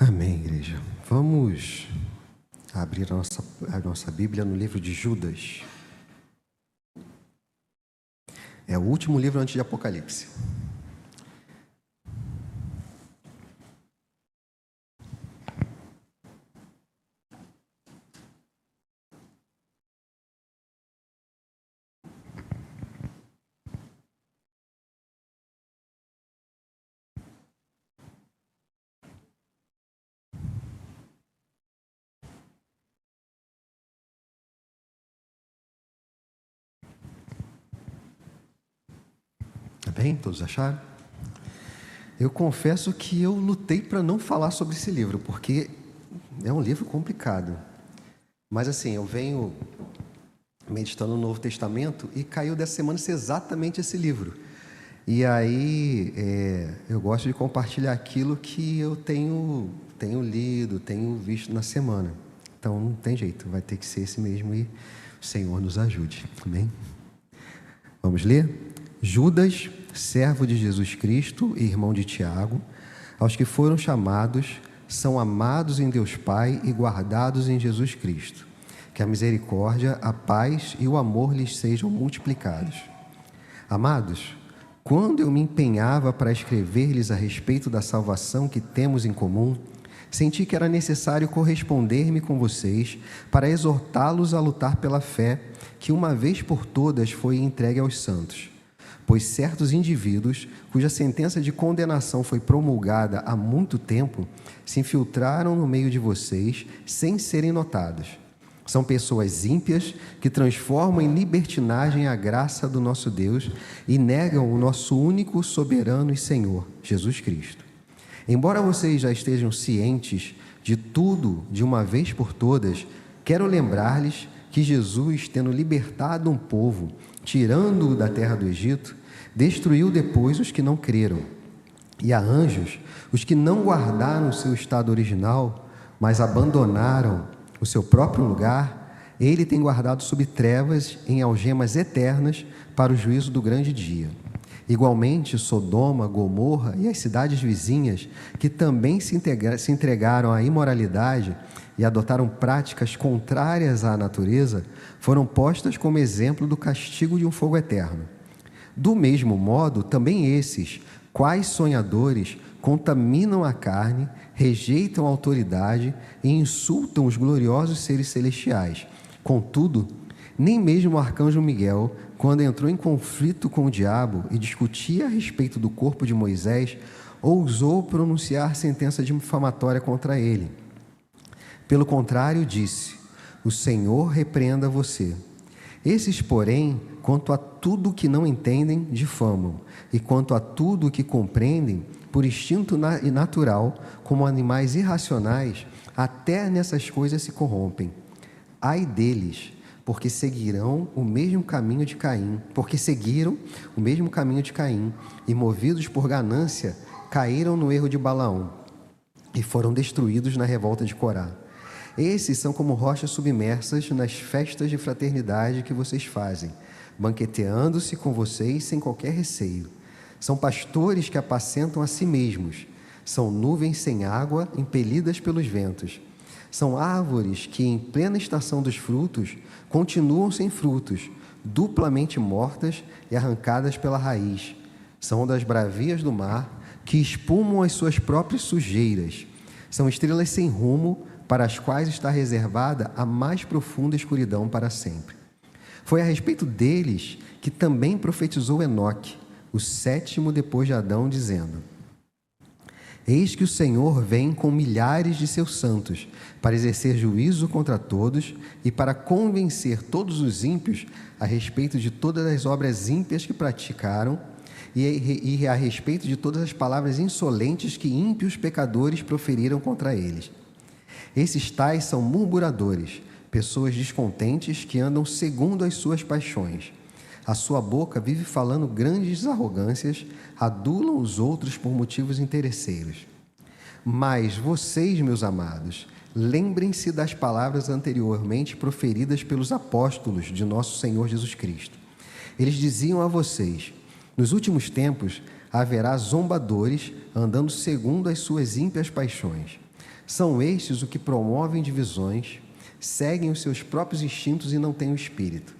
Amém, igreja. Vamos abrir a nossa Bíblia no livro de Judas. É o último livro antes de Apocalipse. Tá bem? Todos acharam? Eu confesso que eu lutei para não falar sobre esse livro, porque é um livro complicado. Mas assim, eu venho meditando no Novo Testamento e caiu dessa semana ser exatamente esse livro. E aí eu gosto de compartilhar aquilo que eu tenho lido, tenho visto na semana. Então não tem jeito, vai ter que ser esse mesmo e o Senhor nos ajude. Amém? Vamos ler? Judas, servo de Jesus Cristo e irmão de Tiago, aos que foram chamados, são amados em Deus Pai e guardados em Jesus Cristo. Que a misericórdia, a paz e o amor lhes sejam multiplicados. Amados, quando eu me empenhava para escrever-lhes a respeito da salvação que temos em comum, senti que era necessário corresponder-me com vocês para exortá-los a lutar pela fé que uma vez por todas foi entregue aos santos. Pois certos indivíduos, cuja sentença de condenação foi promulgada há muito tempo, se infiltraram no meio de vocês sem serem notados. São pessoas ímpias que transformam em libertinagem a graça do nosso Deus e negam o nosso único soberano e Senhor, Jesus Cristo. Embora vocês já estejam cientes de tudo de uma vez por todas, quero lembrar-lhes que Jesus, tendo libertado um povo, tirando-o da terra do Egito, destruiu depois os que não creram. E a anjos, os que não guardaram o seu estado original, mas abandonaram o seu próprio lugar, ele tem guardado sob trevas em algemas eternas para o juízo do grande dia. Igualmente, Sodoma, Gomorra e as cidades vizinhas, que também se entregaram à imoralidade e adotaram práticas contrárias à natureza, foram postas como exemplo do castigo de um fogo eterno. Do mesmo modo, também esses, quais sonhadores, contaminam a carne, rejeitam a autoridade e insultam os gloriosos seres celestiais. Contudo, nem mesmo o arcanjo Miguel, quando entrou em conflito com o diabo e discutia a respeito do corpo de Moisés, ousou pronunciar sentença difamatória contra ele. Pelo contrário, disse: o Senhor repreenda você. Esses, porém, quanto a tudo que não entendem, difamam, e quanto a tudo que compreendem, por instinto natural, como animais irracionais, até nessas coisas se corrompem. Ai deles, porque seguiram o mesmo caminho de Caim, e movidos por ganância, caíram no erro de Balaão, e foram destruídos na revolta de Corá. Esses são como rochas submersas nas festas de fraternidade que vocês fazem, banqueteando-se com vocês sem qualquer receio. São pastores que apacentam a si mesmos. São nuvens sem água, impelidas pelos ventos. São árvores que, em plena estação dos frutos, continuam sem frutos, duplamente mortas e arrancadas pela raiz. São das bravias do mar, que espumam as suas próprias sujeiras. São estrelas sem rumo, para as quais está reservada a mais profunda escuridão para sempre. Foi a respeito deles que também profetizou Enoque, o sétimo depois de Adão, dizendo: eis que o Senhor vem com milhares de seus santos, para exercer juízo contra todos e para convencer todos os ímpios a respeito de todas as obras ímpias que praticaram e a respeito de todas as palavras insolentes que ímpios pecadores proferiram contra eles. Esses tais são murmuradores, pessoas descontentes que andam segundo as suas paixões. A sua boca vive falando grandes arrogâncias, adulam os outros por motivos interesseiros. Mas vocês, meus amados, lembrem-se das palavras anteriormente proferidas pelos apóstolos de nosso Senhor Jesus Cristo. Eles diziam a vocês: nos últimos tempos haverá zombadores andando segundo as suas ímpias paixões. São estes os que promovem divisões, seguem os seus próprios instintos e não têm o Espírito.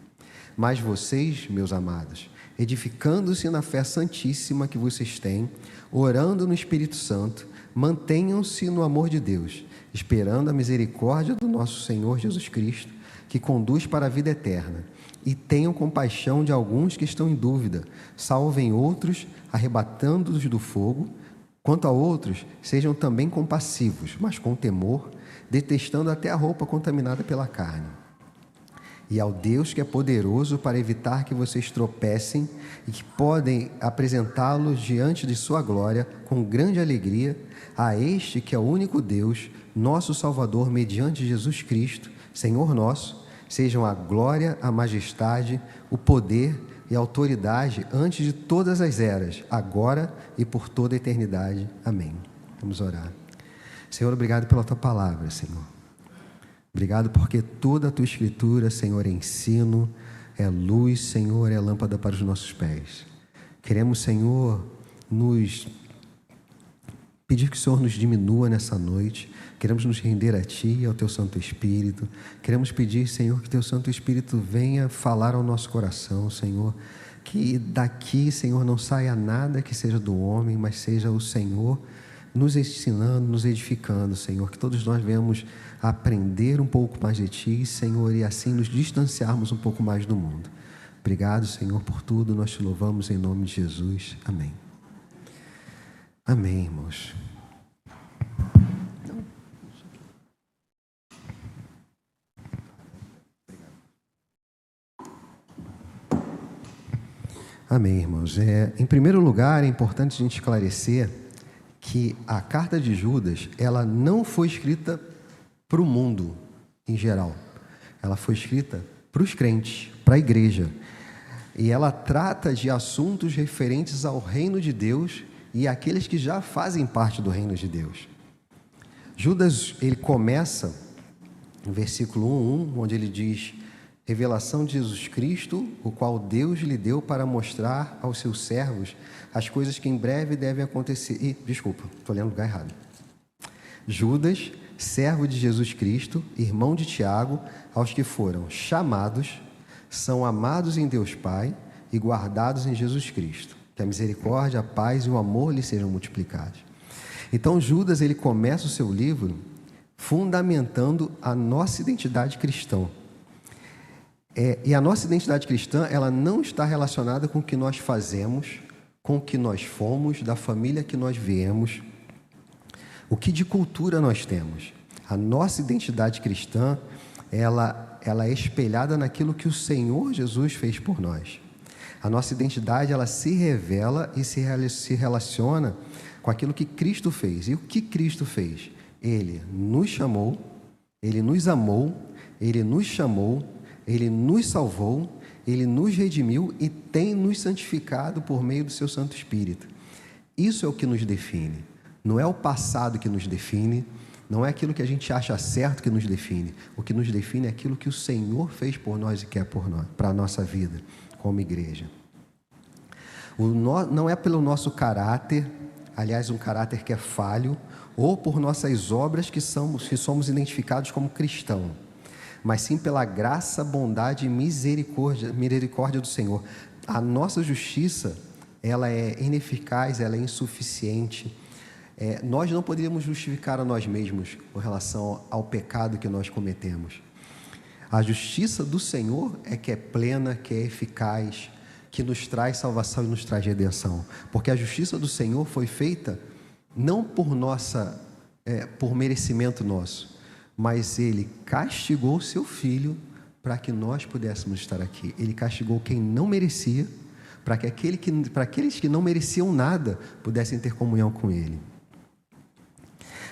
Mas vocês, meus amados, edificando-se na fé santíssima que vocês têm, orando no Espírito Santo, mantenham-se no amor de Deus, esperando a misericórdia do nosso Senhor Jesus Cristo, que conduz para a vida eterna. E tenham compaixão de alguns que estão em dúvida, salvem outros, arrebatando-os do fogo. Quanto a outros, sejam também compassivos, mas com temor, detestando até a roupa contaminada pela carne. E ao Deus que é poderoso para evitar que vocês tropecem e que podem apresentá-los diante de sua glória com grande alegria, a este que é o único Deus, nosso Salvador, mediante Jesus Cristo, Senhor nosso, sejam a glória, a majestade, o poder e a autoridade antes de todas as eras, agora e por toda a eternidade. Amém. Vamos orar. Senhor, obrigado pela Tua palavra, Senhor. Obrigado porque toda a Tua Escritura, Senhor, é ensino, é luz, Senhor, é lâmpada para os nossos pés. Queremos, Senhor, pedir que o Senhor nos diminua nessa noite. Queremos nos render a Ti e ao Teu Santo Espírito. Queremos pedir, Senhor, que Teu Santo Espírito venha falar ao nosso coração, Senhor. Que daqui, Senhor, não saia nada que seja do homem, mas seja o Senhor nos ensinando, nos edificando, Senhor. Que todos nós venhamos aprender um pouco mais de Ti, Senhor, e assim nos distanciarmos um pouco mais do mundo. Obrigado, Senhor, por tudo. Nós Te louvamos em nome de Jesus. Amém. Amém, irmãos. Amém, irmãos. Em primeiro lugar, é importante a gente esclarecer que a carta de Judas, ela não foi escrita para o mundo em geral. Ela foi escrita para os crentes, para a igreja. E ela trata de assuntos referentes ao reino de Deus e àqueles que já fazem parte do reino de Deus. Judas, ele começa no versículo 1, onde ele diz: revelação de Jesus Cristo, o qual Deus lhe deu para mostrar aos seus servos as coisas que em breve devem acontecer. Desculpa, estou lendo o lugar errado. Judas, servo de Jesus Cristo, irmão de Tiago, aos que foram chamados, são amados em Deus Pai e guardados em Jesus Cristo. Que a misericórdia, a paz e o amor lhe sejam multiplicados. Então Judas, ele começa o seu livro fundamentando a nossa identidade cristã. E a nossa identidade cristã, ela não está relacionada com o que nós fazemos, com o que nós fomos, da família que nós viemos, o que de cultura nós temos. A nossa identidade cristã, ela é espelhada naquilo que o Senhor Jesus fez por nós. A nossa identidade, ela se revela e se relaciona com aquilo que Cristo fez. E o que Cristo fez? Ele nos chamou, Ele nos amou, Ele nos chamou, Ele nos salvou, Ele nos redimiu e tem nos santificado por meio do seu Santo Espírito. Isso é o que nos define. Não é o passado que nos define, não é aquilo que a gente acha certo que nos define. O que nos define é aquilo que o Senhor fez por nós e quer por nós, para a nossa vida, como igreja. Não é pelo nosso caráter, aliás, um caráter que é falho, ou por nossas obras que somos identificados como cristãos, mas sim pela graça, bondade e misericórdia do Senhor. A nossa justiça, ela é ineficaz, ela é insuficiente. Nós não poderíamos justificar a nós mesmos com relação ao pecado que nós cometemos. A justiça do Senhor é que é plena, que é eficaz, que nos traz salvação e nos traz redenção. Porque a justiça do Senhor foi feita não por merecimento nosso, mas Ele castigou o seu Filho para que nós pudéssemos estar aqui. Ele castigou quem não merecia, para que aqueles que não mereciam nada pudessem ter comunhão com Ele.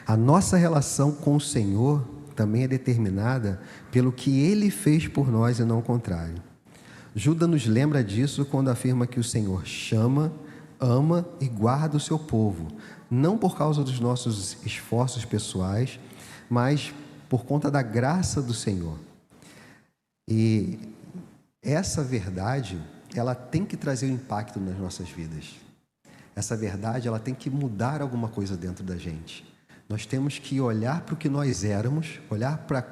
A nossa relação com o Senhor também é determinada pelo que Ele fez por nós e não o contrário. Judas nos lembra disso quando afirma que o Senhor chama, ama e guarda o seu povo, não por causa dos nossos esforços pessoais, mas por conta da graça do Senhor. E essa verdade, ela tem que trazer um impacto nas nossas vidas. Essa verdade, ela tem que mudar alguma coisa dentro da gente. Nós temos que olhar para o que nós éramos, olhar para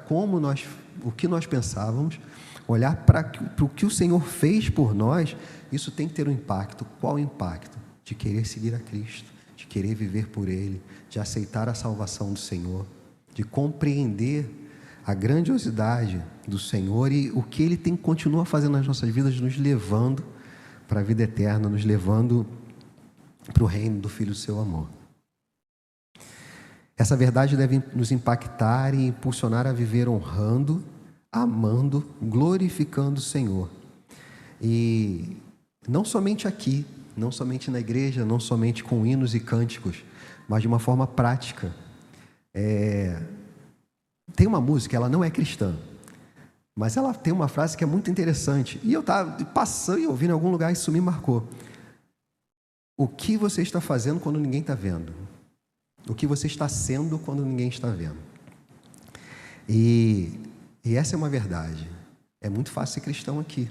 o que nós pensávamos, olhar para o que o Senhor fez por nós. Isso tem que ter um impacto. Qual o impacto? De querer seguir a Cristo, de querer viver por Ele, de aceitar a salvação do Senhor, de compreender a grandiosidade do Senhor e o que Ele continua fazendo nas nossas vidas, nos levando para a vida eterna, nos levando para o reino do Filho do seu amor. Essa verdade deve nos impactar e impulsionar a viver honrando, amando, glorificando o Senhor. E não somente aqui, não somente na igreja, não somente com hinos e cânticos, mas de uma forma prática. Tem uma música, ela não é cristã, mas ela tem uma frase que é muito interessante. E eu estava passando e ouvindo em algum lugar, isso me marcou. O que você está fazendo quando ninguém está vendo? O que você está sendo quando ninguém está vendo? E essa é uma verdade. É muito fácil ser cristão aqui.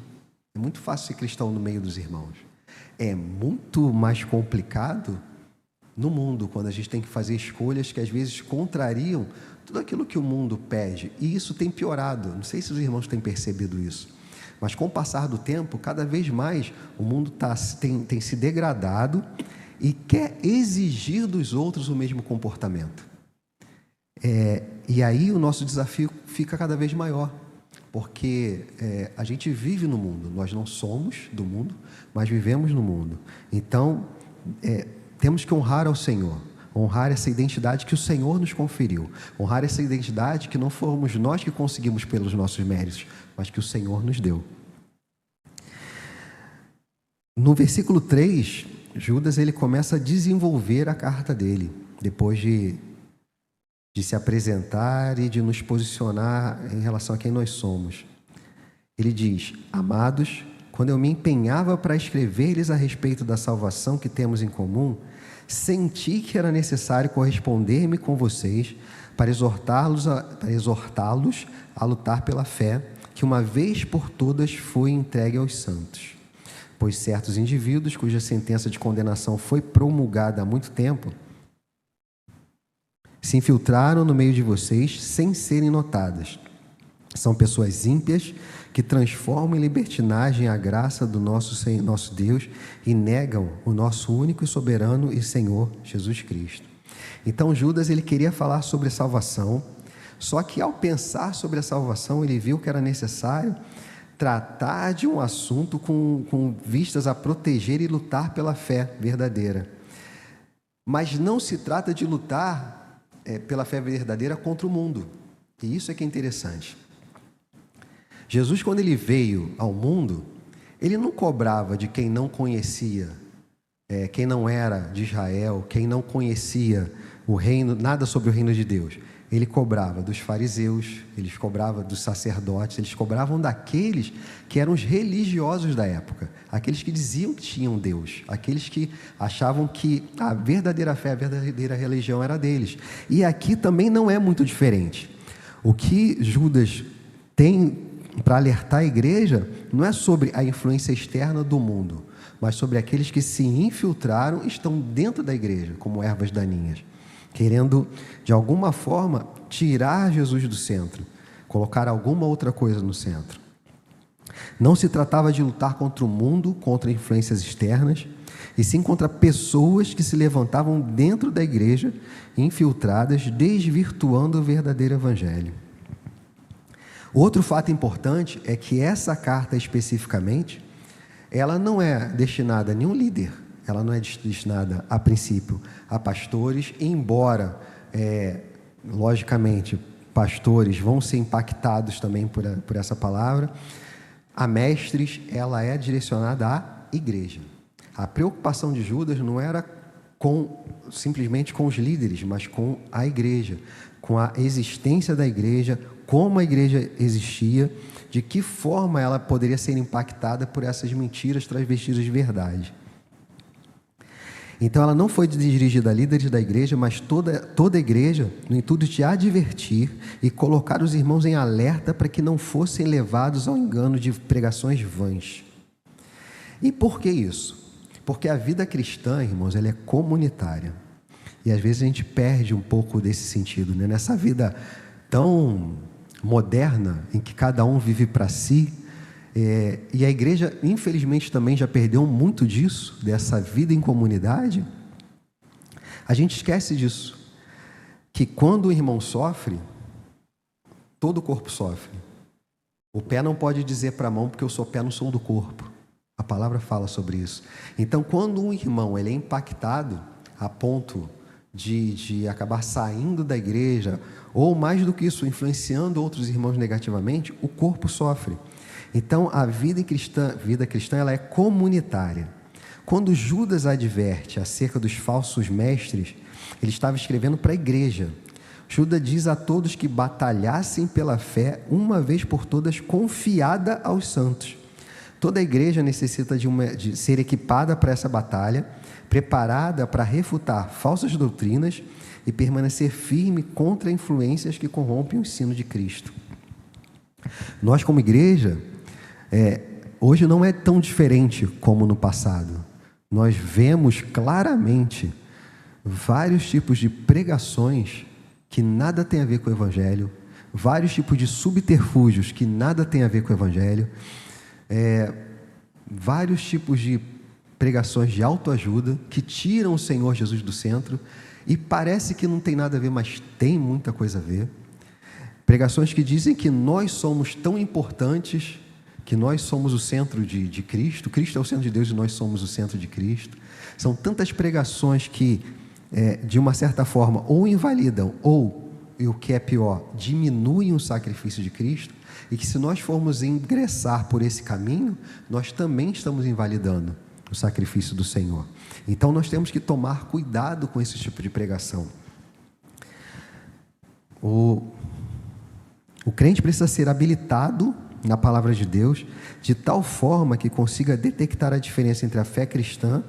É muito fácil ser cristão no meio dos irmãos. É muito mais complicado no mundo, quando a gente tem que fazer escolhas que às vezes contrariam tudo aquilo que o mundo pede. E isso tem piorado. Não sei se os irmãos têm percebido isso. Mas com o passar do tempo, cada vez mais o mundo tem se degradado e quer exigir dos outros o mesmo comportamento. E aí o nosso desafio fica cada vez maior, porque a gente vive no mundo, nós não somos do mundo, mas vivemos no mundo. Então, temos que honrar ao Senhor, honrar essa identidade que o Senhor nos conferiu, honrar essa identidade que não fomos nós que conseguimos pelos nossos méritos, mas que o Senhor nos deu. No versículo 3, Judas ele começa a desenvolver a carta dele, depois de se apresentar e de nos posicionar em relação a quem nós somos. Ele diz: amados, quando eu me empenhava para escrever-lhes a respeito da salvação que temos em comum, senti que era necessário corresponder-me com vocês para exortá-los a lutar pela fé, que uma vez por todas foi entregue aos santos. Pois certos indivíduos, cuja sentença de condenação foi promulgada há muito tempo, se infiltraram no meio de vocês sem serem notadas. São pessoas ímpias que transformam em libertinagem a graça do nosso Deus e negam o nosso único e soberano e Senhor Jesus Cristo. Então Judas ele queria falar sobre salvação, só que ao pensar sobre a salvação ele viu que era necessário tratar de um assunto com vistas a proteger e lutar pela fé verdadeira. Mas não se trata de lutar pela fé verdadeira contra o mundo. E isso é que é interessante. Jesus, quando ele veio ao mundo, ele não cobrava de quem não conhecia, quem não era de Israel, quem não conhecia o reino, nada sobre o reino de Deus. Ele cobrava dos fariseus, eles cobravam dos sacerdotes, eles cobravam daqueles que eram os religiosos da época, aqueles que diziam que tinham Deus, aqueles que achavam que a verdadeira fé, a verdadeira religião era deles. E aqui também não é muito diferente. O que Judas tem para alertar a igreja não é sobre a influência externa do mundo, mas sobre aqueles que se infiltraram e estão dentro da igreja, como ervas daninhas, querendo, de alguma forma, tirar Jesus do centro, colocar alguma outra coisa no centro. Não se tratava de lutar contra o mundo, contra influências externas, e sim contra pessoas que se levantavam dentro da igreja, infiltradas, desvirtuando o verdadeiro evangelho. Outro fato importante é que essa carta especificamente, ela não é destinada a nenhum líder, ela não é destinada, a princípio, a pastores, embora, logicamente, pastores vão ser impactados também por essa palavra. A mestres, ela é direcionada à igreja. A preocupação de Judas não era simplesmente com os líderes, mas com a igreja, com a existência da igreja, como a igreja existia, de que forma ela poderia ser impactada por essas mentiras transvestidas de verdade. Então ela não foi dirigida a líderes da igreja, mas toda a igreja, no intuito de advertir e colocar os irmãos em alerta para que não fossem levados ao engano de pregações vãs. E por que isso? Porque a vida cristã, irmãos, ela é comunitária. E às vezes a gente perde um pouco desse sentido, né? Nessa vida tão moderna, em que cada um vive para si, e a igreja, infelizmente, também já perdeu muito disso, dessa vida em comunidade. A gente esquece disso, que quando o irmão sofre, todo o corpo sofre. O pé não pode dizer para a mão, porque eu sou pé, não sou do corpo. A palavra fala sobre isso. Então, quando um irmão ele é impactado a ponto de acabar saindo da igreja, ou mais do que isso, influenciando outros irmãos negativamente, o corpo sofre. Então, a vida cristã ela é comunitária. Quando Judas adverte acerca dos falsos mestres, ele estava escrevendo para a igreja. Judas diz a todos que batalhassem pela fé, uma vez por todas, confiada aos santos. Toda a igreja necessita de ser equipada para essa batalha, preparada para refutar falsas doutrinas e permanecer firme contra influências que corrompem o ensino de Cristo. Nós, como igreja, hoje não é tão diferente como no passado. Nós vemos claramente vários tipos de pregações que nada tem a ver com o Evangelho, vários tipos de subterfúgios que nada tem a ver com o Evangelho, vários tipos de pregações de autoajuda que tiram o Senhor Jesus do centro, e parece que não tem nada a ver, mas tem muita coisa a ver. Pregações que dizem que nós somos tão importantes, que nós somos o centro de Cristo, Cristo é o centro de Deus e nós somos o centro de Cristo. São tantas pregações que, de uma certa forma, ou invalidam, ou, e o que é pior, diminuem o sacrifício de Cristo, e que se nós formos ingressar por esse caminho, nós também estamos invalidando o sacrifício do Senhor. Então nós temos que tomar cuidado com esse tipo de pregação. O crente precisa ser habilitado na palavra de Deus, de tal forma que consiga detectar a diferença entre a fé cristã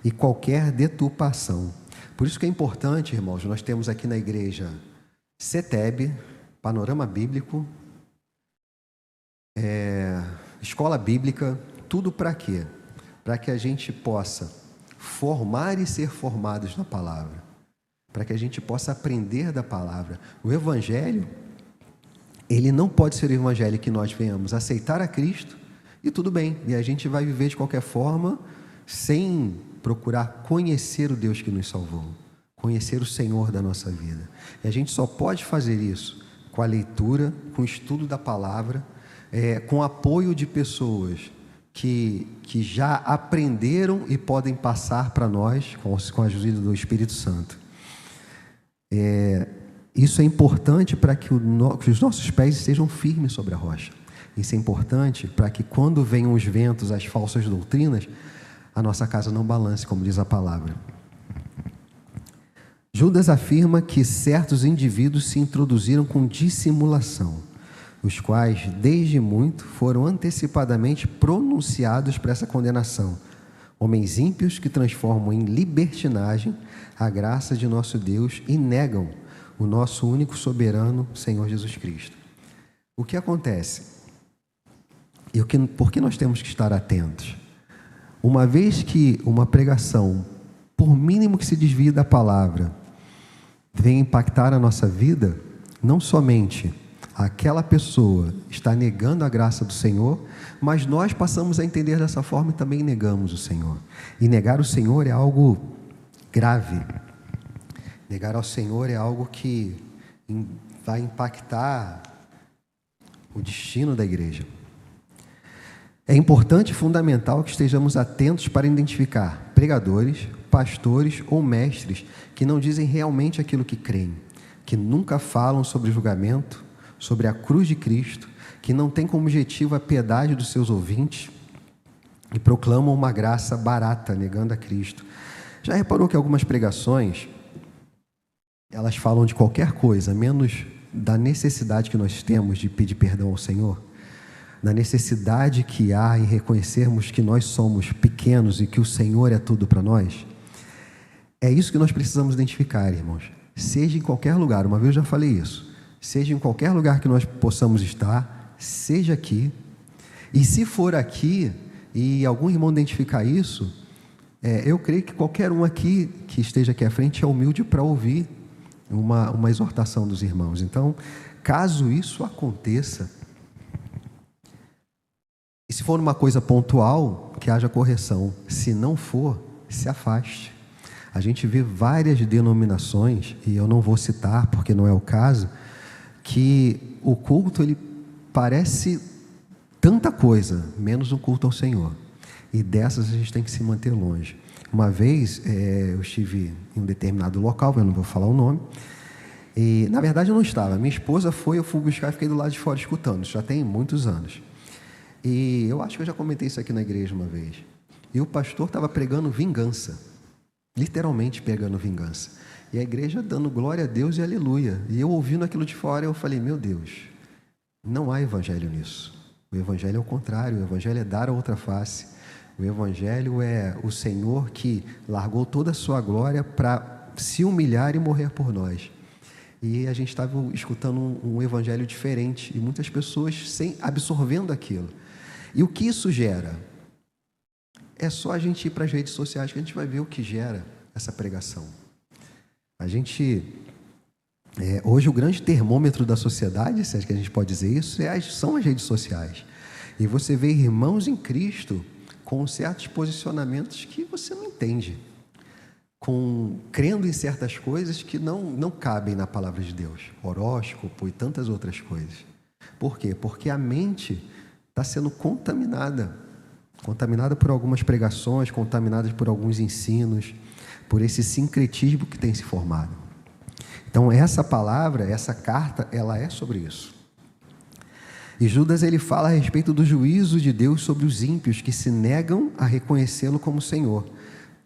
e qualquer deturpação. Por isso que é importante, irmãos, nós temos aqui na igreja CETEB, Panorama Bíblico, Escola Bíblica, tudo para quê? Para que a gente possa formar e ser formados na palavra, para que a gente possa aprender da palavra. O Evangelho, ele não pode ser o Evangelho que nós venhamos aceitar a Cristo e tudo bem, e a gente vai viver de qualquer forma, sem procurar conhecer o Deus que nos salvou, conhecer o Senhor da nossa vida. E a gente só pode fazer isso com a leitura, com o estudo da palavra, com o apoio de pessoas que já aprenderam e podem passar para nós, com a ajuda do Espírito Santo. Isso é importante para que os nossos pés estejam firmes sobre a rocha. Isso é importante para que, quando venham os ventos, as falsas doutrinas, a nossa casa não balance, como diz a palavra. Judas afirma que certos indivíduos se introduziram com dissimulação, os quais, desde muito, foram antecipadamente pronunciados para essa condenação. Homens ímpios que transformam em libertinagem a graça de nosso Deus e negam o nosso único soberano, Senhor Jesus Cristo. O que acontece? E por que nós temos que estar atentos? Uma vez que uma pregação, por mínimo que se desvie da palavra, vem impactar a nossa vida, não somente aquela pessoa está negando a graça do Senhor, mas nós passamos a entender dessa forma e também negamos o Senhor. E negar o Senhor é algo grave. Negar ao Senhor é algo que vai impactar o destino da igreja. É importante e fundamental que estejamos atentos para identificar pregadores, pastores ou mestres que não dizem realmente aquilo que creem, que nunca falam sobre julgamento, sobre a cruz de Cristo, que não têm como objetivo a piedade dos seus ouvintes e proclamam uma graça barata, negando a Cristo. Já reparou que algumas pregações, elas falam de qualquer coisa, menos da necessidade que nós temos de pedir perdão ao Senhor? Da necessidade que há em reconhecermos que nós somos pequenos e que o Senhor é tudo para nós? É isso que nós precisamos identificar, irmãos. Seja em qualquer lugar, uma vez eu já falei isso, seja em qualquer lugar que nós possamos estar, seja aqui, e se for aqui, e algum irmão identificar isso, Eu creio que qualquer um aqui que esteja aqui à frente é humilde para ouvir uma exortação dos irmãos. Então, caso isso aconteça, e se for uma coisa pontual, que haja correção. Se não for, se afaste. A gente vê várias denominações, e eu não vou citar porque não é o caso, que o culto ele parece tanta coisa, menos um culto ao Senhor. E dessas a gente tem que se manter longe. Uma vez eu estive em um determinado local, eu não vou falar o nome, e na verdade eu não estava. Minha esposa foi, eu fui buscar e fiquei do lado de fora escutando. Isso já tem muitos anos. E eu acho que eu já comentei isso aqui na igreja uma vez. E o pastor estava pregando vingança. Literalmente pregando vingança. E a igreja dando glória a Deus e aleluia. E eu ouvindo aquilo de fora, eu falei, meu Deus, não há evangelho nisso. O evangelho é o contrário. O evangelho é dar a outra face. O evangelho é o Senhor que largou toda a sua glória para se humilhar e morrer por nós. E a gente estava escutando um evangelho diferente. E muitas pessoas absorvendo aquilo. E o que isso gera? É só a gente ir para as redes sociais que a gente vai ver o que gera essa pregação. A gente, hoje o grande termômetro da sociedade, se é que a gente pode dizer isso, são as redes sociais. E você vê irmãos em Cristo com certos posicionamentos que você não entende, crendo em certas coisas que não cabem na palavra de Deus, horóscopo e tantas outras coisas. Por quê? Porque a mente está sendo contaminada por algumas pregações, contaminada por alguns ensinos, por esse sincretismo que tem se formado. Então essa palavra, essa carta, ela é sobre isso. E Judas ele fala a respeito do juízo de Deus sobre os ímpios que se negam a reconhecê-lo como Senhor,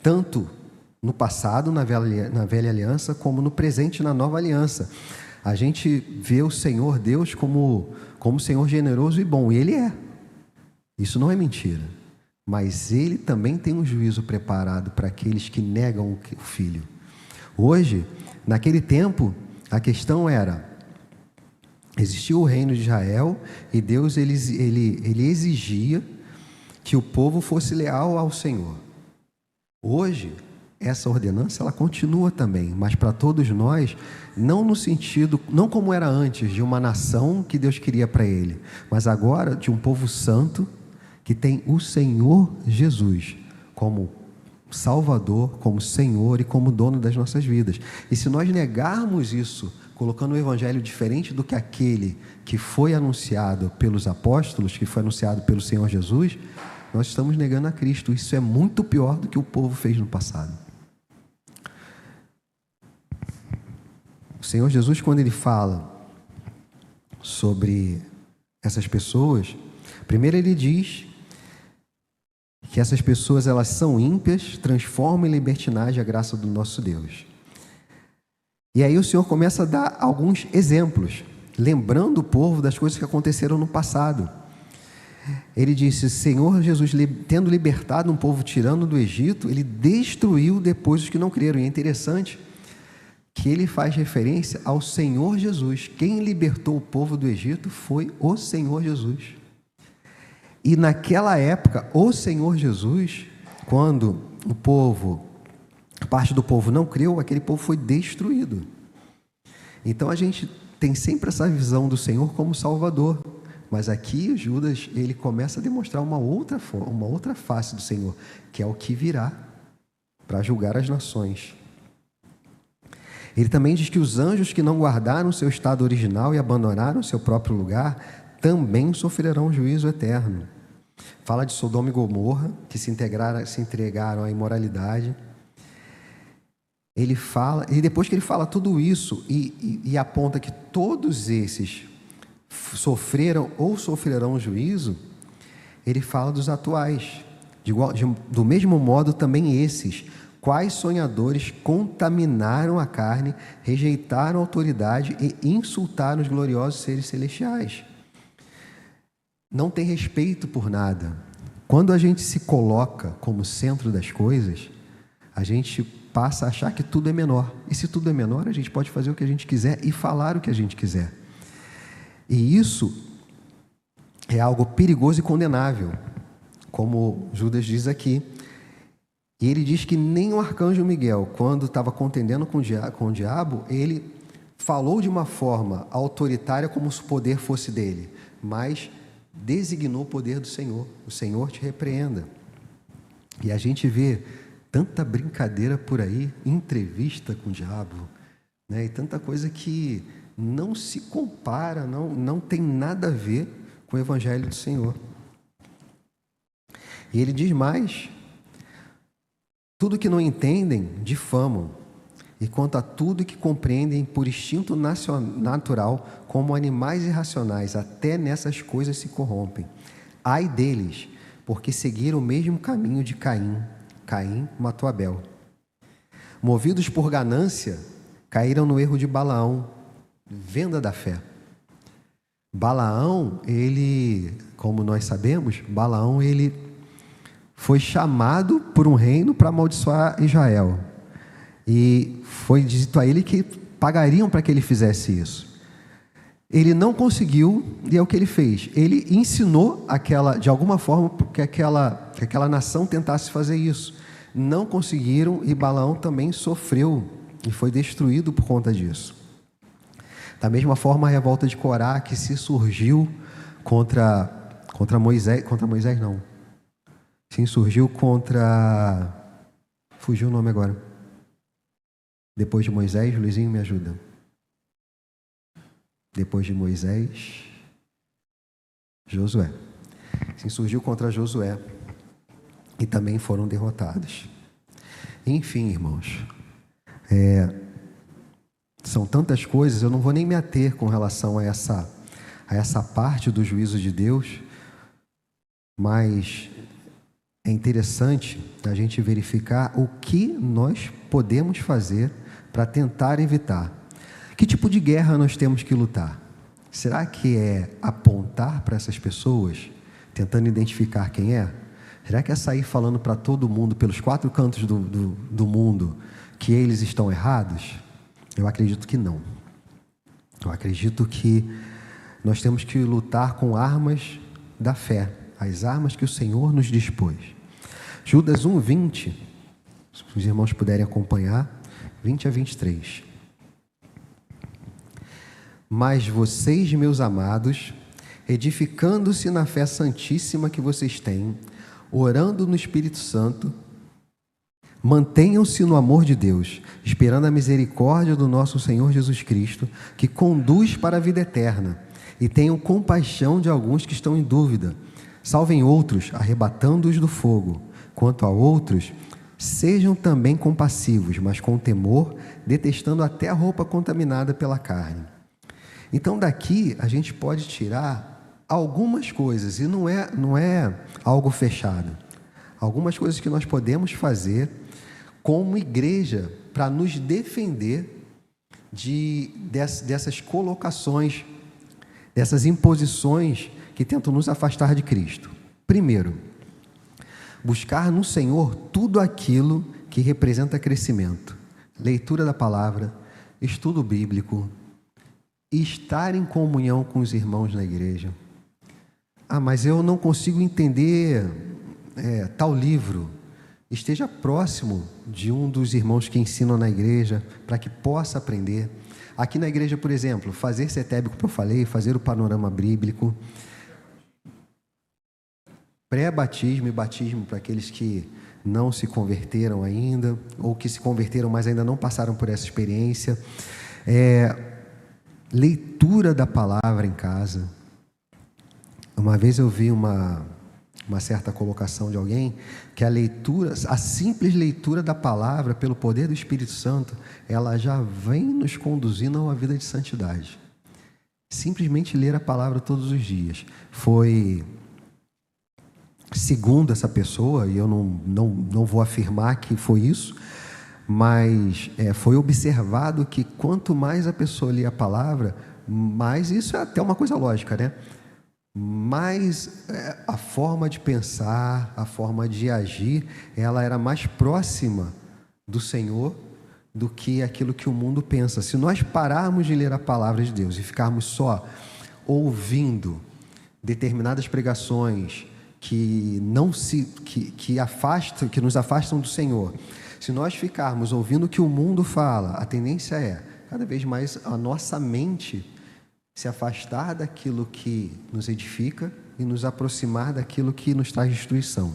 tanto no passado, na velha aliança, como no presente, na nova aliança. A gente vê o Senhor Deus como Senhor generoso e bom, e Ele é. Isso não é mentira. Mas Ele também tem um juízo preparado para aqueles que negam o Filho. Hoje, naquele tempo, a questão era, existia o reino de Israel e Deus ele exigia que o povo fosse leal ao Senhor. Hoje, essa ordenança ela continua também, mas para todos nós, não no sentido, não como era antes, de uma nação que Deus queria para ele, mas agora de um povo santo que tem o Senhor Jesus como Salvador, como Senhor e como dono das nossas vidas. E se nós negarmos isso, colocando um evangelho diferente do que aquele que foi anunciado pelos apóstolos, que foi anunciado pelo Senhor Jesus, nós estamos negando a Cristo. Isso é muito pior do que o povo fez no passado. O Senhor Jesus, quando Ele fala sobre essas pessoas, primeiro Ele diz que essas pessoas elas são ímpias, transformam em libertinagem a graça do nosso Deus. E aí o Senhor começa a dar alguns exemplos, lembrando o povo das coisas que aconteceram no passado. Ele disse, Senhor Jesus, tendo libertado um povo tirano do Egito, Ele destruiu depois os que não creram. E é interessante que Ele faz referência ao Senhor Jesus. Quem libertou o povo do Egito foi o Senhor Jesus. E naquela época, o Senhor Jesus, quando parte do povo não creu, aquele povo foi destruído. Então a gente tem sempre essa visão do Senhor como Salvador, mas aqui Judas ele começa a demonstrar uma outra face do Senhor, que é o que virá para julgar as nações. Ele também diz que os anjos que não guardaram seu estado original e abandonaram seu próprio lugar também sofrerão juízo eterno. Fala de Sodoma e Gomorra, que se entregaram à imoralidade. Ele fala, e depois que ele fala tudo isso e aponta que todos esses sofreram ou sofrerão juízo, ele fala dos atuais. Do mesmo modo, também esses, quais sonhadores contaminaram a carne, rejeitaram a autoridade e insultaram os gloriosos seres celestiais. Não tem respeito por nada. Quando a gente se coloca como centro das coisas, a gente passa a achar que tudo é menor. E se tudo é menor, a gente pode fazer o que a gente quiser e falar o que a gente quiser. E isso é algo perigoso e condenável, como Judas diz aqui. E ele diz que nem o arcanjo Miguel, quando estava contendendo com o diabo, ele falou de uma forma autoritária como se o poder fosse dele, mas designou o poder do Senhor. O Senhor te repreenda. E a gente vê tanta brincadeira por aí, entrevista com o diabo, né? E tanta coisa que não se compara, não tem nada a ver com o Evangelho do Senhor. E ele diz mais: tudo que não entendem, difamam, e quanto a tudo que compreendem por instinto natural, como animais irracionais, até nessas coisas se corrompem. Ai deles, porque seguiram o mesmo caminho de Caim. Caim matou Abel. Movidos por ganância, caíram no erro de Balaão, venda da fé. Balaão, ele, como nós sabemos, Balaão, ele foi chamado por um reino para amaldiçoar Israel. E foi dito a ele que pagariam para que ele fizesse isso. Ele não conseguiu, e é o que ele fez. Ele ensinou de alguma forma, que aquela nação tentasse fazer isso. Não conseguiram, e Balaão também sofreu e foi destruído por conta disso. Da mesma forma, a revolta de Corá, que se surgiu contra Moisés, não. Sim, surgiu contra... Fugiu o nome agora. Depois de Moisés, Luizinho, me ajuda. Depois de Moisés, Josué. Sim, surgiu contra Josué. E também foram derrotados. Enfim, irmãos, são tantas coisas, eu não vou nem me ater com relação a essa parte do juízo de Deus, mas é interessante a gente verificar o que nós podemos fazer para tentar evitar. Que tipo de guerra nós temos que lutar? Será que é apontar para essas pessoas, tentando identificar quem é? Será que é sair falando para todo mundo, pelos 4 cantos do mundo, que eles estão errados? Eu acredito que não. Eu acredito que nós temos que lutar com armas da fé, as armas que o Senhor nos dispôs. Judas 1:20, se os irmãos puderem acompanhar, 20 a 23. Mas vocês, meus amados, edificando-se na fé santíssima que vocês têm, orando no Espírito Santo, mantenham-se no amor de Deus, esperando a misericórdia do nosso Senhor Jesus Cristo, que conduz para a vida eterna, e tenham compaixão de alguns que estão em dúvida. Salvem outros, arrebatando-os do fogo. Quanto a outros, sejam também compassivos, mas com temor, detestando até a roupa contaminada pela carne. Então daqui a gente pode tirar algumas coisas, e não é algo fechado. Algumas coisas que nós podemos fazer como igreja para nos defender dessas colocações, dessas imposições que tentam nos afastar de Cristo. Primeiro, buscar no Senhor tudo aquilo que representa crescimento. Leitura da palavra, estudo bíblico, estar em comunhão com os irmãos na igreja. Mas eu não consigo entender tal livro. Esteja próximo de um dos irmãos que ensinam na igreja, para que possa aprender. Aqui na igreja, por exemplo, fazer CETEB, como eu falei, fazer o panorama bíblico, pré-batismo e batismo para aqueles que não se converteram ainda, ou que se converteram, mas ainda não passaram por essa experiência. Leitura da palavra em casa. Uma vez eu vi uma certa colocação de alguém, que a simples leitura da palavra, pelo poder do Espírito Santo, ela já vem nos conduzindo a uma vida de santidade. Simplesmente ler a palavra todos os dias. Foi, segundo essa pessoa, e eu não vou afirmar que foi isso, mas foi observado que quanto mais a pessoa lia a palavra, mais, isso é até uma coisa lógica, né? Mas a forma de pensar, a forma de agir, ela era mais próxima do Senhor do que aquilo que o mundo pensa. Se nós pararmos de ler a palavra de Deus e ficarmos só ouvindo determinadas pregações que nos afastam do Senhor, se nós ficarmos ouvindo o que o mundo fala, a tendência é cada vez mais a nossa mente se afastar daquilo que nos edifica e nos aproximar daquilo que nos traz destruição.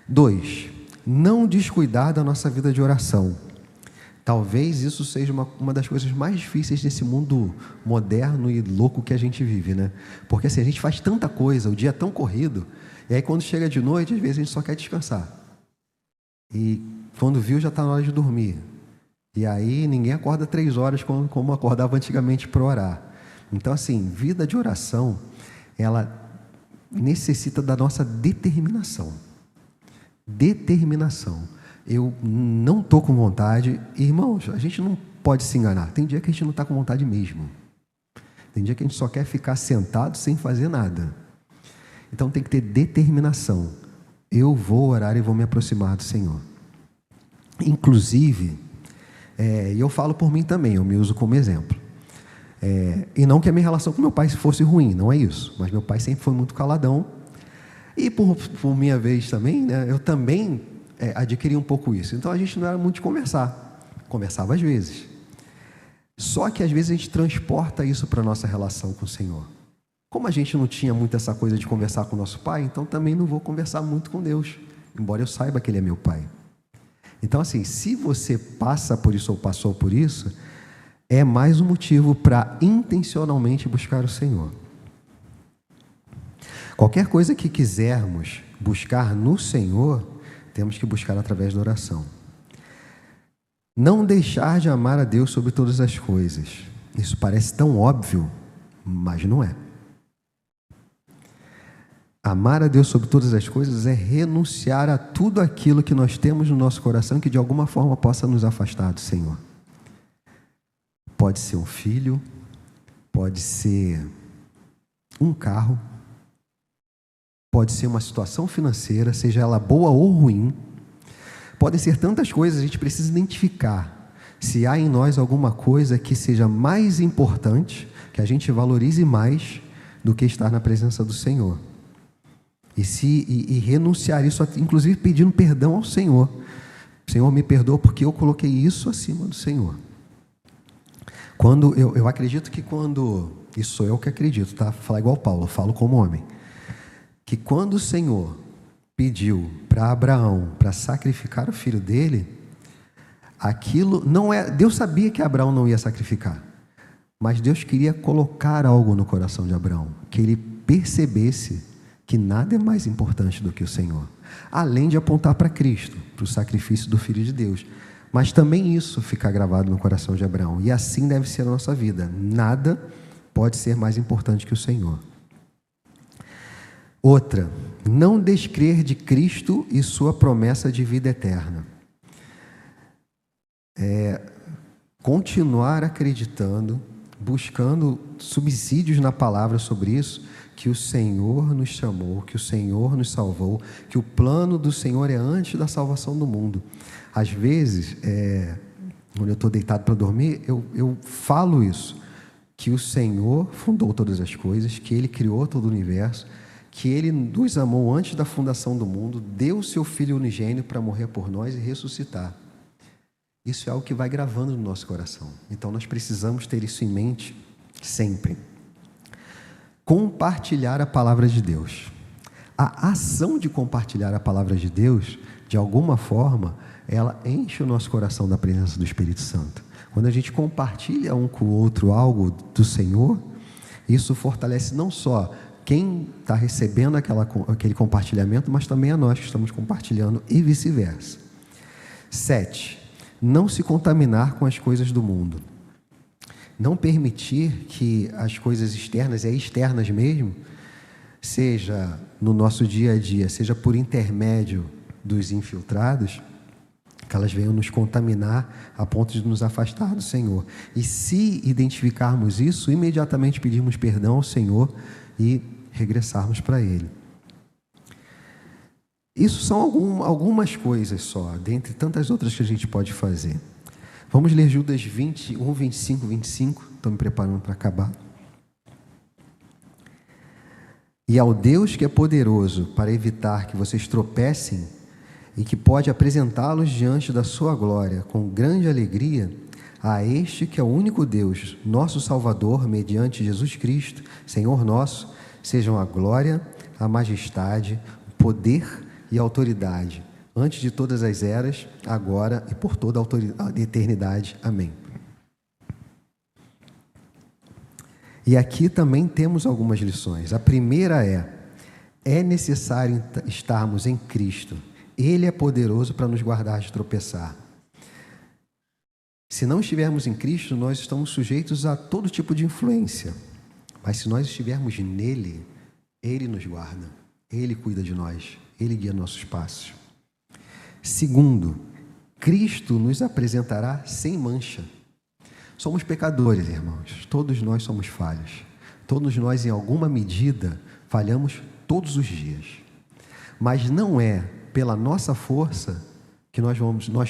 2, não descuidar da nossa vida de oração. Talvez isso seja uma das coisas mais difíceis desse mundo moderno e louco que a gente vive, né? Porque assim, a gente faz tanta coisa, o dia é tão corrido, e aí quando chega de noite, às vezes a gente só quer descansar. E quando viu, já está na hora de dormir. E aí ninguém acorda 3 horas como acordava antigamente para orar. Então assim, vida de oração, ela necessita da nossa determinação. Determinação. Eu não estou com vontade. Irmãos, a gente não pode se enganar. Tem dia que a gente não está com vontade mesmo. Tem dia que a gente só quer ficar sentado sem fazer nada. Então tem que ter determinação. Eu vou orar e vou me aproximar do Senhor. Inclusive, e eu falo por mim também, eu me uso como exemplo. E não que a minha relação com meu pai fosse ruim, não é isso. Mas meu pai sempre foi muito caladão. E por minha vez também, né, eu também adquiri um pouco isso. Então a gente não era muito de conversar. Conversava às vezes. Só que às vezes a gente transporta isso para a nossa relação com o Senhor. Como a gente não tinha muito essa coisa de conversar com o nosso pai, então também não vou conversar muito com Deus, embora eu saiba que Ele é meu pai. Então assim, se você passa por isso ou passou por isso, é mais um motivo para intencionalmente buscar o Senhor. Qualquer coisa que quisermos buscar no Senhor, temos que buscar através da oração. Não deixar de amar a Deus sobre todas as coisas. Isso parece tão óbvio, mas não é. Amar a Deus sobre todas as coisas é renunciar a tudo aquilo que nós temos no nosso coração que de alguma forma possa nos afastar do Senhor. Pode ser um filho, pode ser um carro, pode ser uma situação financeira, seja ela boa ou ruim. Podem ser tantas coisas, a gente precisa identificar se há em nós alguma coisa que seja mais importante, que a gente valorize mais do que estar na presença do Senhor. E renunciar isso, inclusive pedindo perdão ao Senhor. Senhor, me perdoa porque eu coloquei isso acima do Senhor. Eu acredito que isso sou eu que acredito, tá? Vou falar igual Paulo, falo como homem. Que quando o Senhor pediu para Abraão para sacrificar o filho dele, aquilo não é. Deus sabia que Abraão não ia sacrificar, mas Deus queria colocar algo no coração de Abraão, que ele percebesse que nada é mais importante do que o Senhor, além de apontar para Cristo, para o sacrifício do Filho de Deus. Mas também isso fica gravado no coração de Abraão, e assim deve ser a nossa vida. Nada pode ser mais importante que o Senhor. Outra, não descrer de Cristo e sua promessa de vida eterna. Continuar acreditando, buscando subsídios na palavra sobre isso, que o Senhor nos chamou, que o Senhor nos salvou, que o plano do Senhor é antes da salvação do mundo. Às vezes, quando eu estou deitado para dormir, eu falo isso, que o Senhor fundou todas as coisas, que Ele criou todo o universo, que Ele nos amou antes da fundação do mundo, deu o seu Filho unigênito para morrer por nós e ressuscitar. Isso é algo que vai gravando no nosso coração. Então nós precisamos ter isso em mente sempre. Compartilhar a palavra de Deus. A ação de compartilhar a palavra de Deus, de alguma forma, ela enche o nosso coração da presença do Espírito Santo. Quando a gente compartilha um com o outro algo do Senhor, isso fortalece não só quem está recebendo aquele compartilhamento, mas também a nós que estamos compartilhando e vice-versa. 7. Não se contaminar com as coisas do mundo. Não permitir que as coisas externas, e externas mesmo, seja no nosso dia a dia, seja por intermédio dos infiltrados, que elas venham nos contaminar a ponto de nos afastar do Senhor. E se identificarmos isso, imediatamente pedirmos perdão ao Senhor e regressarmos para Ele. Isso são algumas coisas só, dentre tantas outras que a gente pode fazer. Vamos ler Judas 21, 25, 25. Estou me preparando para acabar. E ao Deus que é poderoso para evitar que vocês tropecem e que pode apresentá-los diante da sua glória com grande alegria, a este que é o único Deus, nosso Salvador, mediante Jesus Cristo, Senhor nosso, sejam a glória, a majestade, o poder e a autoridade, antes de todas as eras, agora e por toda a eternidade. Amém. E aqui também temos algumas lições. A primeira é necessário estarmos em Cristo. Ele é poderoso para nos guardar de tropeçar. Se não estivermos em Cristo, nós estamos sujeitos a todo tipo de influência. Mas se nós estivermos nele, Ele nos guarda, Ele cuida de nós, Ele guia nossos passos. Segundo, Cristo nos apresentará sem mancha. Somos pecadores, irmãos, todos nós somos falhos. Todos nós, em alguma medida, falhamos todos os dias. Mas não é pela nossa força que nós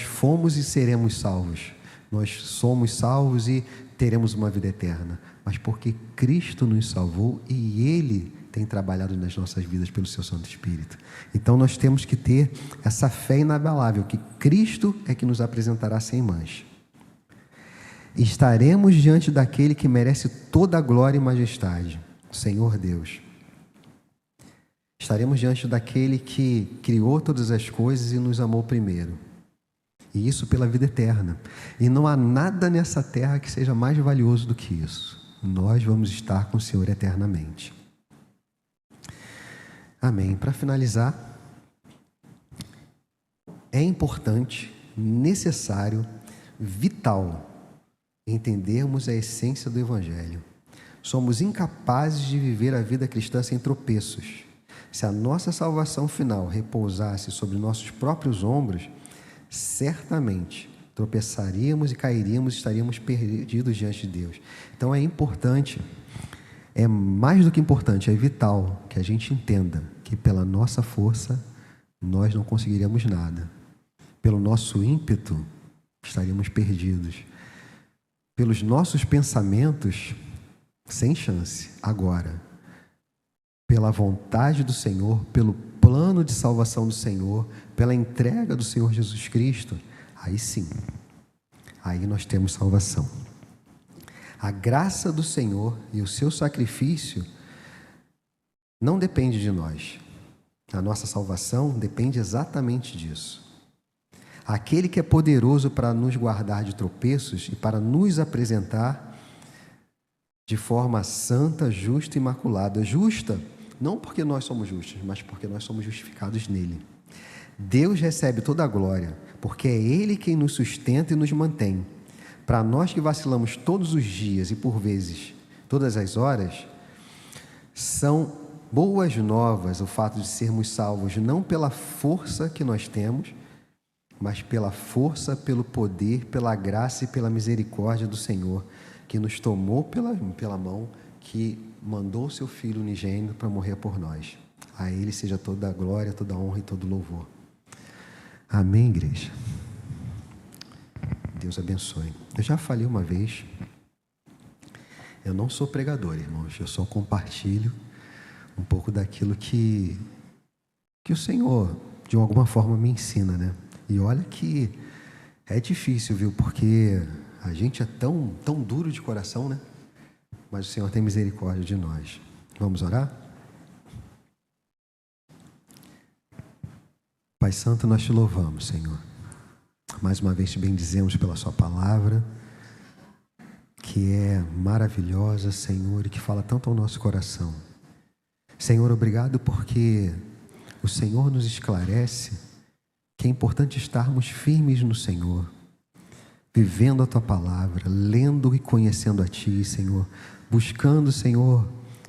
fomos e seremos salvos. Nós somos salvos e teremos uma vida eterna. Mas porque Cristo nos salvou e Ele tem trabalhado nas nossas vidas pelo seu Santo Espírito. Então nós temos que ter essa fé inabalável, que Cristo é que nos apresentará sem mancha. Estaremos diante daquele que merece toda a glória e majestade, o Senhor Deus. Estaremos diante daquele que criou todas as coisas e nos amou primeiro. E isso pela vida eterna. E não há nada nessa terra que seja mais valioso do que isso. Nós vamos estar com o Senhor eternamente. Amém. Para finalizar, é importante, necessário, vital, entendermos a essência do Evangelho. Somos incapazes de viver a vida cristã sem tropeços. Se a nossa salvação final repousasse sobre nossos próprios ombros, certamente tropeçaríamos e cairíamos, estaríamos perdidos diante de Deus. Então é importante, é mais do que importante, é vital que a gente entenda que pela nossa força nós não conseguiríamos nada. Pelo nosso ímpeto estaríamos perdidos. Pelos nossos pensamentos, sem chance. Agora, pela vontade do Senhor, pelo plano de salvação do Senhor, pela entrega do Senhor Jesus Cristo, aí sim, aí nós temos salvação. A graça do Senhor e o seu sacrifício não depende de nós. A nossa salvação depende exatamente disso. Aquele que é poderoso para nos guardar de tropeços e para nos apresentar de forma santa, justa e imaculada. Justa, não porque nós somos justos, mas porque nós somos justificados nele. Deus recebe toda a glória, porque é Ele quem nos sustenta e nos mantém. Para nós que vacilamos todos os dias e por vezes, todas as horas, são boas novas o fato de sermos salvos, não pela força que nós temos, mas pela força, pelo poder, pela graça e pela misericórdia do Senhor, que nos tomou pela mão, que mandou o seu Filho unigênito para morrer por nós. A Ele seja toda a glória, toda a honra e todo o louvor. Amém, igreja? Deus abençoe. Eu já falei uma vez, eu não sou pregador, irmãos, eu só compartilho um pouco daquilo que o Senhor, de alguma forma, me ensina, né? E olha que é difícil, viu? Porque a gente é tão duro de coração, né? Mas o Senhor tem misericórdia de nós. Vamos orar? Pai Santo, nós te louvamos, Senhor. Mais uma vez te bendizemos pela sua palavra, que é maravilhosa, Senhor, e que fala tanto ao nosso coração. Senhor, obrigado porque o Senhor nos esclarece que é importante estarmos firmes no Senhor, vivendo a Tua palavra, lendo e conhecendo a Ti, Senhor, buscando, Senhor,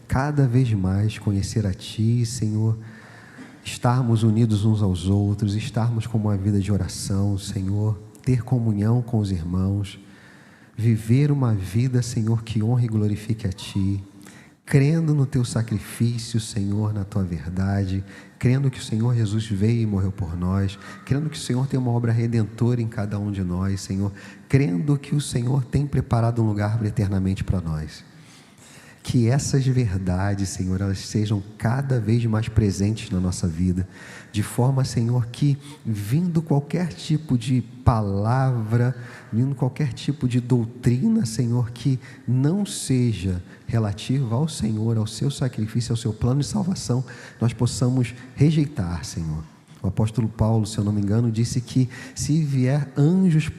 cada vez mais conhecer a Ti, Senhor, estarmos unidos uns aos outros, estarmos com uma vida de oração, Senhor, ter comunhão com os irmãos, viver uma vida, Senhor, que honre e glorifique a Ti, crendo no Teu sacrifício, Senhor, na Tua verdade, crendo que o Senhor Jesus veio e morreu por nós, crendo que o Senhor tem uma obra redentora em cada um de nós, Senhor, crendo que o Senhor tem preparado um lugar eternamente para nós. que essas verdades, Senhor, elas sejam cada vez mais presentes na nossa vida, de forma, Senhor, que vindo qualquer tipo de palavra, vindo qualquer tipo de doutrina, Senhor, que não seja relativa ao Senhor, ao seu sacrifício, ao seu plano de salvação, nós possamos rejeitar, Senhor. O apóstolo Paulo, se eu não me engano, disse que se vier anjos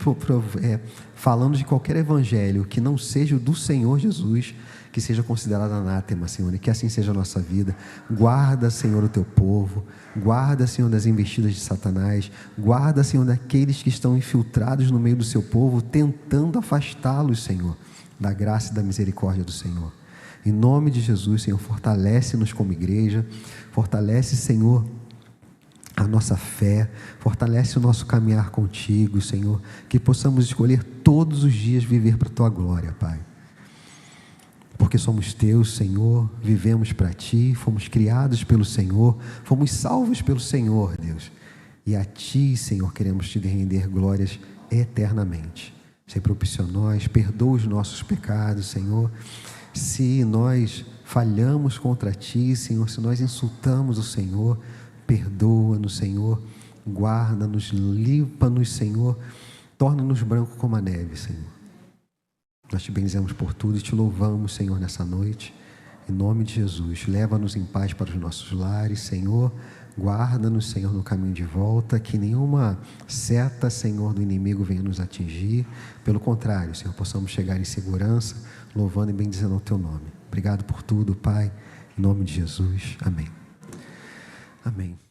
falando de qualquer evangelho que não seja o do Senhor Jesus, que seja considerado anátema, Senhor, e que assim seja a nossa vida. Guarda, Senhor, o teu povo, guarda, Senhor, das investidas de Satanás, guarda, Senhor, daqueles que estão infiltrados no meio do seu povo, tentando afastá-los, Senhor, da graça e da misericórdia do Senhor. Em nome de Jesus, Senhor, fortalece-nos como igreja, fortalece, Senhor, a nossa fé, fortalece o nosso caminhar contigo, Senhor, que possamos escolher todos os dias viver para a tua glória, Pai. Porque somos teus, Senhor, vivemos para ti, fomos criados pelo Senhor, fomos salvos pelo Senhor, Deus. E a ti, Senhor, queremos te render glórias eternamente. Seja propício a nós, perdoa os nossos pecados, Senhor. Se nós falhamos contra ti, Senhor, se nós insultamos o Senhor, perdoa-nos, Senhor, guarda-nos, limpa-nos, Senhor, torna-nos branco como a neve, Senhor. Nós te bendizemos por tudo e te louvamos, Senhor, nessa noite, em nome de Jesus. Leva-nos em paz para os nossos lares, Senhor, guarda-nos, Senhor, no caminho de volta, que nenhuma seta, Senhor, do inimigo venha nos atingir, pelo contrário, Senhor, possamos chegar em segurança, louvando e bendizendo o teu nome. Obrigado por tudo, Pai, em nome de Jesus, amém. Amém.